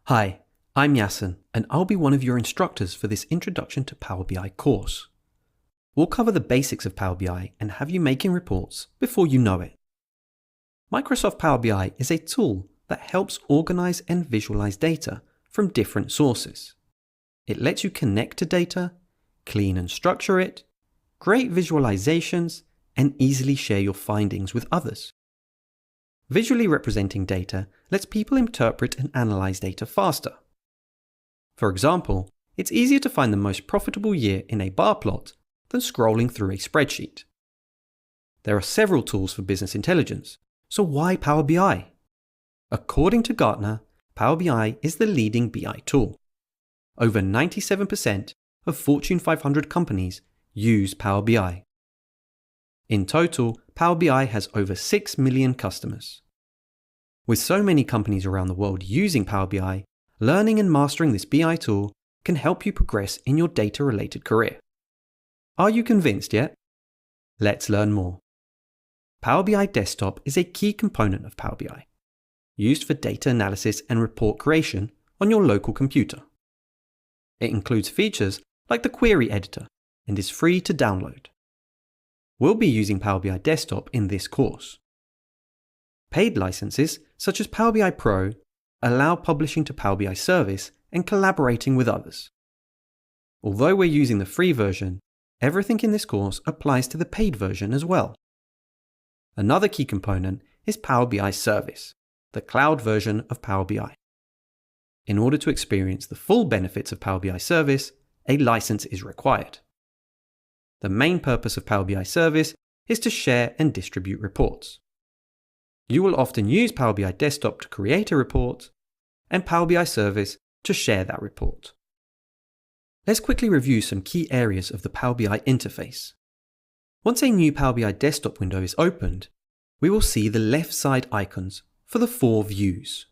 Hi, I'm Yasin, and I'll be one of your instructors for this Introduction to Power BI course. We'll cover the basics of Power BI and have you making reports before you know it. Microsoft Power BI is a tool that helps organize and visualize data from different sources. It lets you connect to data, clean and structure it, create visualizations, and easily share your findings with others. Visually representing data lets people interpret and analyze data faster. For example, it's easier to find the most profitable year in a bar plot than scrolling through a spreadsheet. There are several tools for business intelligence, so why Power BI? According to Gartner, Power BI is the leading BI tool. Over 97% of Fortune 500 companies use Power BI. In total, Power BI has over 6 million customers. With so many companies around the world using Power BI, learning and mastering this BI tool can help you progress in your data-related career. Are you convinced yet? Let's learn more. Power BI Desktop is a key component of Power BI, used for data analysis and report creation on your local computer. It includes features like the query editor and is free to download. We'll be using Power BI Desktop in this course. Paid licenses, such as Power BI Pro, allow publishing to Power BI Service and collaborating with others. Although we're using the free version, everything in this course applies to the paid version as well. Another key component is Power BI Service, the cloud version of Power BI. In order to experience the full benefits of Power BI Service, a license is required. The main purpose of Power BI Service is to share and distribute reports. You will often use Power BI Desktop to create a report and Power BI Service to share that report. Let's quickly review some key areas of the Power BI interface. Once a new Power BI Desktop window is opened, we will see the left side icons for the 4 views: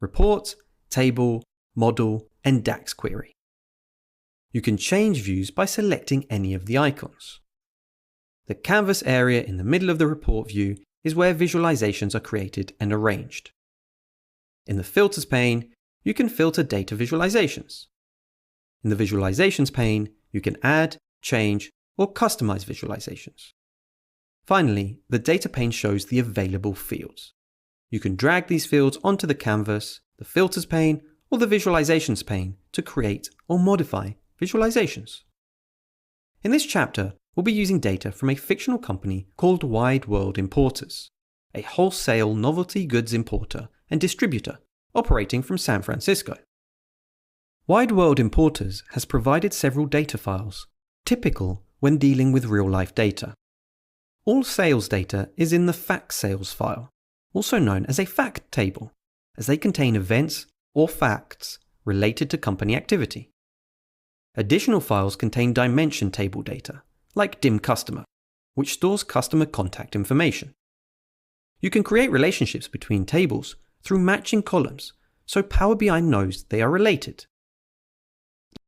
Report, Table, Model, and DAX Query. You can change views by selecting any of the icons. The canvas area in the middle of the report view is where visualizations are created and arranged. In the Filters pane, you can filter data visualizations. In the Visualizations pane, you can add, change, or customize visualizations. Finally, the Data pane shows the available fields. You can drag these fields onto the canvas, the Filters pane, or the Visualizations pane to create or modify visualizations. In this chapter, we'll be using data from a fictional company called Wide World Importers, a wholesale novelty goods importer and distributor operating from San Francisco. Wide World Importers has provided several data files, typical when dealing with real-life data. All sales data is in the fact sales file, also known as a fact table, as they contain events or facts related to company activity. Additional files contain dimension table data, like dim customer, which stores customer contact information. You can create relationships between tables through matching columns, so Power BI knows they are related.